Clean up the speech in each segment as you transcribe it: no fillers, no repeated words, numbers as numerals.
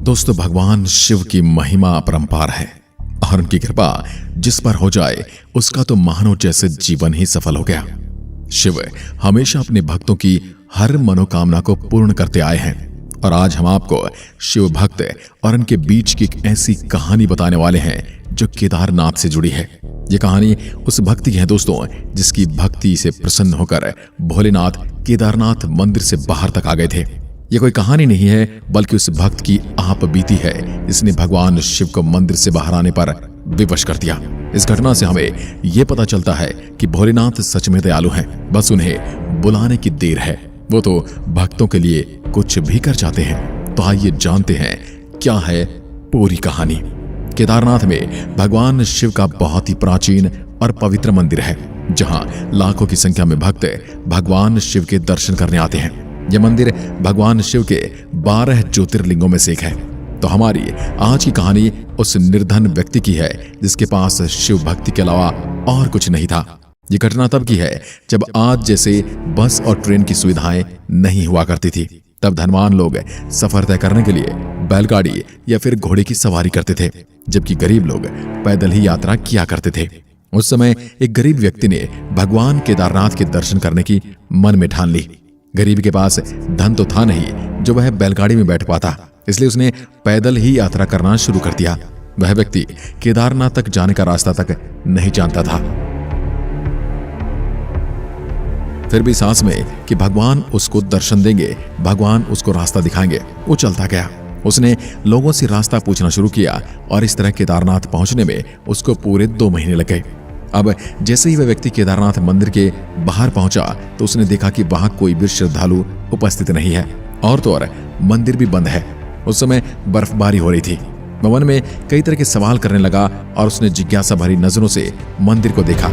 दोस्तों, भगवान शिव की महिमा अपरंपार है और उनकी कृपा जिस पर हो जाए उसका तो मानो जैसे जीवन ही सफल हो गया। शिव हमेशा अपने भक्तों की हर मनोकामना को पूर्ण करते आए हैं और आज हम आपको शिव भक्त और उनके बीच की एक ऐसी कहानी बताने वाले हैं जो केदारनाथ से जुड़ी है। ये कहानी उस भक्ति की है दोस्तों, जिसकी भक्ति से प्रसन्न होकर भोलेनाथ केदारनाथ मंदिर से बाहर तक आ गए थे। ये कोई कहानी नहीं है बल्कि उस भक्त की आप बीती है, इसने भगवान शिव को मंदिर से बाहर आने पर विवश कर दिया। इस घटना से हमें यह पता चलता है कि भोलेनाथ सच में दयालु हैं, बस उन्हें बुलाने की देर है। वो तो भक्तों के लिए कुछ भी कर जाते हैं। तो आइए जानते हैं क्या है पूरी कहानी। केदारनाथ में भगवान शिव का बहुत ही प्राचीन और पवित्र मंदिर है, जहां लाखों की संख्या में भक्त भगवान शिव के दर्शन करने आते हैं। यह मंदिर भगवान शिव के 12 ज्योतिर्लिंगों में से एक है। तो हमारी आज की कहानी उस निर्धन व्यक्ति की है जिसके पास शिव भक्ति के अलावा और कुछ नहीं था। यह घटना तब की है जब आज जैसे बस और ट्रेन की सुविधाएं नहीं हुआ करती थी। तब धनवान लोग सफर तय करने के लिए बैलगाड़ी या फिर घोड़े की सवारी करते थे, जबकि गरीब लोग पैदल ही यात्रा किया करते थे। उस समय एक गरीब व्यक्ति ने भगवान केदारनाथ के दर्शन करने की मन में ठान ली। गरीब के पास धन तो था नहीं जो वह बैलगाड़ी में बैठ पाता, इसलिए उसने पैदल ही यात्रा करना शुरू कर दिया। वह व्यक्ति केदारनाथ तक जाने का रास्ता तक नहीं जानता था। फिर भी सांस में कि भगवान उसको दर्शन देंगे, भगवान उसको रास्ता दिखाएंगे, वो चलता गया। उसने लोगों से रास्ता पूछना शुरू किया और इस तरह केदारनाथ पहुंचने में उसको पूरे 2 महीने लग गए। अब जैसे ही वह व्यक्ति केदारनाथ मंदिर के बाहर पहुंचा तो उसने देखा कि वहां कोई भी श्रद्धालु उपस्थित नहीं है और तो और मंदिर भी बंद है। उस समय बर्फबारी हो रही थी। वह मन में कई तरह के सवाल करने लगा और उसने जिज्ञासा भरी नजरों से मंदिर को देखा,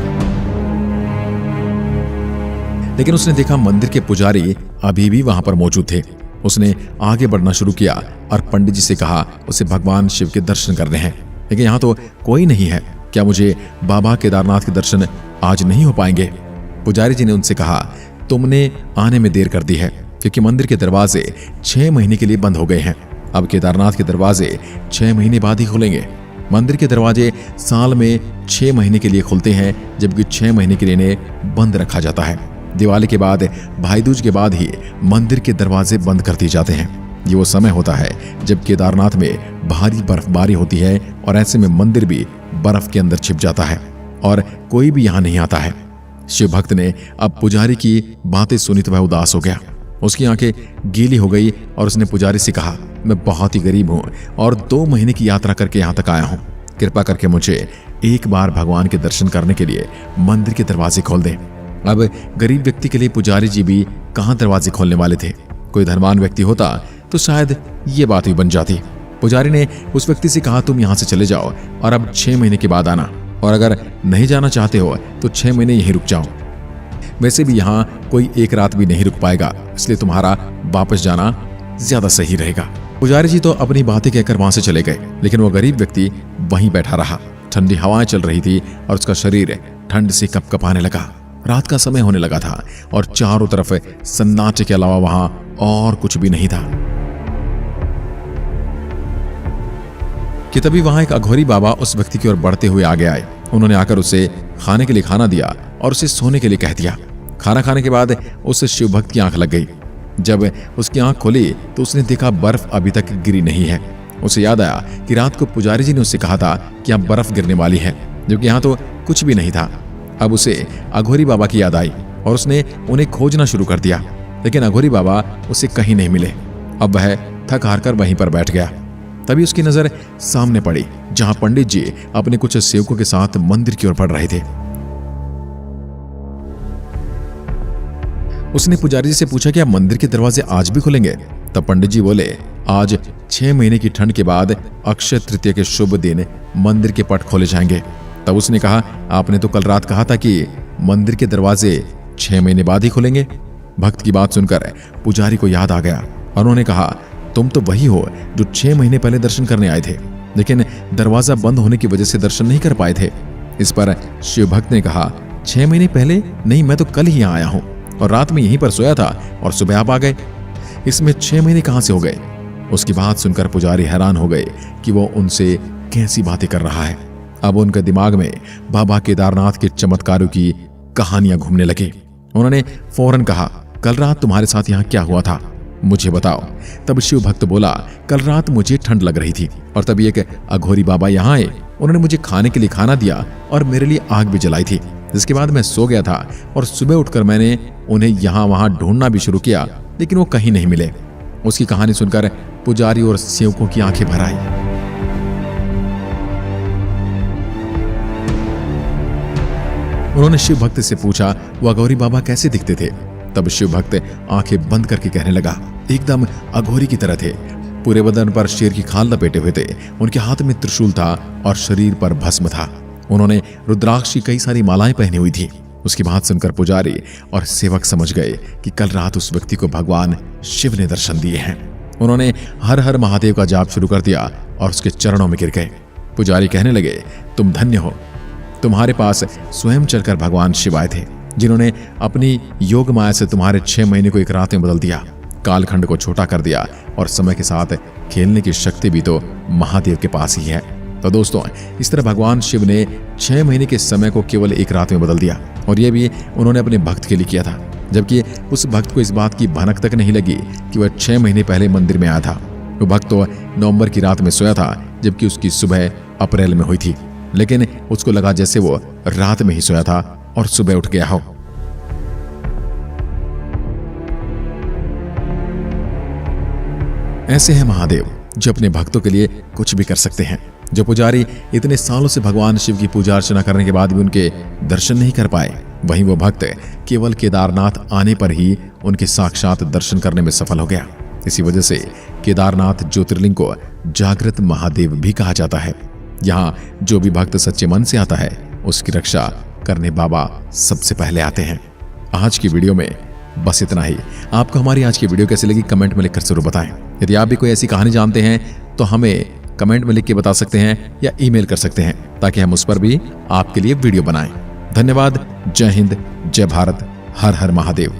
लेकिन उसने देखा मंदिर के पुजारी अभी भी वहां पर मौजूद थे। उसने आगे बढ़ना शुरू किया और पंडित जी से कहा उसे भगवान शिव के दर्शन करने हैं, लेकिन यहाँ तो कोई नहीं है। क्या मुझे बाबा केदारनाथ के दर्शन आज नहीं हो पाएंगे? पुजारी जी ने उनसे कहा तुमने आने में देर कर दी है, क्योंकि मंदिर के दरवाजे 6 महीने के लिए बंद हो गए हैं। अब केदारनाथ के दरवाजे 6 महीने बाद ही खुलेंगे। मंदिर के दरवाजे साल में 6 महीने के लिए खुलते हैं, जबकि 6 महीने के लिए इन्हें बंद रखा जाता है। दिवाली के बाद, भाई दूज के बाद ही मंदिर के दरवाजे बंद कर दिए जाते हैं। ये वो समय होता है जब केदारनाथ में भारी बर्फबारी होती है और ऐसे में मंदिर भी बर्फ के अंदर छिप जाता है और कोई भी यहां नहीं आता है। शिव भक्त ने अब पुजारी की बातें सुनी तो वह उदास हो गया। उसकी आंखें गीली हो गई और उसने पुजारी से कहा मैं बहुत ही गरीब हूं और 2 महीने की यात्रा करके यहां तक आया हूं। कृपा करके मुझे एक बार भगवान के दर्शन करने के लिए मंदिर के दरवाजे खोल दें। अब गरीब व्यक्ति के लिए पुजारी जी भी कहां दरवाजे खोलने वाले थे। कोई धनवान व्यक्ति होता तो शायद ये बात भी बन जाती। पुजारी ने उस व्यक्ति से कहा तुम यहां से चले जाओ और अब 6 महीने के बाद आना, और अगर नहीं जाना चाहते हो तो 6 महीने यहीं रुक जाओ। वैसे भी यहां कोई एक रात भी नहीं रुक पाएगा, इसलिए तुम्हारा वापस जाना ज्यादा सही रहेगा। पुजारी जी तो अपनी बातें कहकर वहां से चले गए, लेकिन वो गरीब व्यक्ति वहीं बैठा रहा। ठंडी हवाएं चल रही थी और उसका शरीर ठंड से कपकपाने लगा। रात का समय होने लगा था और चारों तरफ सन्नाटे के अलावा वहां और कुछ भी नहीं था कि तभी वहां एक अघोरी बाबा उस व्यक्ति की ओर बढ़ते हुए आगे आए। उन्होंने आकर उसे खाने के लिए खाना दिया और उसे सोने के लिए कह दिया। खाना खाने के बाद उस शिव भक्त की आंख लग गई। जब उसकी आंख खोली तो उसने देखा बर्फ अभी तक गिरी नहीं है। उसे याद आया कि रात को पुजारी जी ने उससे कहा था कि यहाँ बर्फ गिरने वाली है, जबकि यहाँ तो कुछ भी नहीं था। अब उसे अघोरी बाबा की याद आई और उसने उन्हें खोजना शुरू कर दिया, लेकिन अघोरी बाबा उसे कहीं नहीं मिले। अब वह थक हार कर वहीं पर बैठ गया। तभी उसकी नजर सामने पड़ी, जहां पंडित जी अपने कुछ सेवकों के साथ मंदिर की ओर बढ़ रहे थे। उसने पुजारी जी से पूछा क्या मंदिर के दरवाजे आज भी खुलेंगे? तब पंडित जी बोले आज 6 महीने की ठंड के बाद अक्षय तृतीया के शुभ दिन मंदिर के पट खोले जाएंगे। तब उसने कहा आपने तो कल रात कहा था कि मंदिर के दरवाजे 6 महीने बाद ही खुलेंगे। भक्त की बात सुनकर पुजारी को याद आ गया और उन्होंने कहा तुम तो वही हो जो 6 महीने पहले दर्शन करने आए थे, लेकिन दरवाजा बंद होने की वजह से दर्शन नहीं कर पाए थे। इस पर शिव भक्त ने कहा 6 महीने पहले नहीं, मैं तो कल ही यहाँ आया हूँ और रात में यहीं पर सोया था और सुबह आप आ गए। इसमें 6 महीने कहां से हो गए? उसकी बात सुनकर पुजारी हैरान हो गए कि वो उनसे कैसी बातें कर रहा है। अब उनके दिमाग में बाबा केदारनाथ के चमत्कारों की कहानियां घूमने लगी। उन्होंने फौरन कहा, कल रात तुम्हारे साथ यहाँ क्या हुआ था, मुझे बताओ। तब शिव भक्त बोला, कल रात मुझे ठंड लग रही थी और तभी एक अघोरी बाबा यहाँ आए। उन्होंने मुझे खाने के लिए खाना दिया और मेरे लिए आग भी जलाई थी, जिसके बाद मैं सो गया था और सुबह उठकर मैंने उन्हें यहाँ वहां ढूंढना भी शुरू किया, लेकिन वो कहीं नहीं मिले। उसकी कहानी सुनकर पुजारी और सेवकों की आंखें भर आई। उन्होंने शिव भक्त से पूछा, वो अघोरी बाबा कैसे दिखते थे? तब शिव भक्त आंखें बंद करके कहने लगा, एकदम अघोरी की तरह थे। पूरे बदन पर शेर की खाल लपेटे हुए थे, उनके हाथ में त्रिशूल था और शरीर पर भस्म था। उन्होंने रुद्राक्ष की कई सारी मालाएं पहनी हुई थी। उसकी बात सुनकर पुजारी और सेवक समझ गए कि कल रात उस व्यक्ति को भगवान शिव ने दर्शन दिए हैं। उन्होंने हर हर महादेव का जाप शुरू कर दिया और उसके चरणों में गिर गए। पुजारी कहने लगे, तुम धन्य हो, तुम्हारे पास स्वयं चलकर भगवान शिव आए थे, जिन्होंने अपनी योग माया से तुम्हारे 6 महीने को एक रात में बदल दिया, कालखंड को छोटा कर दिया और समय के साथ खेलने की शक्ति भी तो महादेव के पास ही है। तो दोस्तों, इस तरह भगवान शिव ने 6 महीने के समय को केवल एक रात में बदल दिया और यह भी उन्होंने अपने भक्त के लिए किया था, जबकि उस भक्त को इस बात की भनक तक नहीं लगी कि वह 6 महीने पहले मंदिर में आया था। वो भक्त तो नवंबर की रात में सोया था, जबकि उसकी सुबह अप्रैल में हुई थी, लेकिन उसको लगा जैसे वो रात में ही सोया था और सुबह उठ गया हो। ऐसे हैं महादेव, जो अपने भक्तों के लिए कुछ भी कर सकते हैं। जो पुजारी इतने सालों से भगवान शिव की पूजा अर्चना करने के बाद भी उनके दर्शन नहीं कर पाए, वहीं वो भक्त केवल केदारनाथ आने पर ही उनके साक्षात दर्शन करने में सफल हो गया। इसी वजह से केदारनाथ ज्योतिर्लिंग को जागृत महादेव भी कहा जाता है। यहाँ जो भी भक्त सच्चे मन से आता है, उसकी रक्षा करने बाबा सबसे पहले आते हैं। आज की वीडियो में बस इतना ही। आपको हमारी आज की वीडियो कैसी लगी कमेंट में लिखकर जरूर बताएं। यदि आप भी कोई ऐसी कहानी जानते हैं तो हमें कमेंट में लिख के बता सकते हैं या ईमेल कर सकते हैं, ताकि हम उस पर भी आपके लिए वीडियो बनाएं। धन्यवाद। जय हिंद, जय भारत, हर हर महादेव।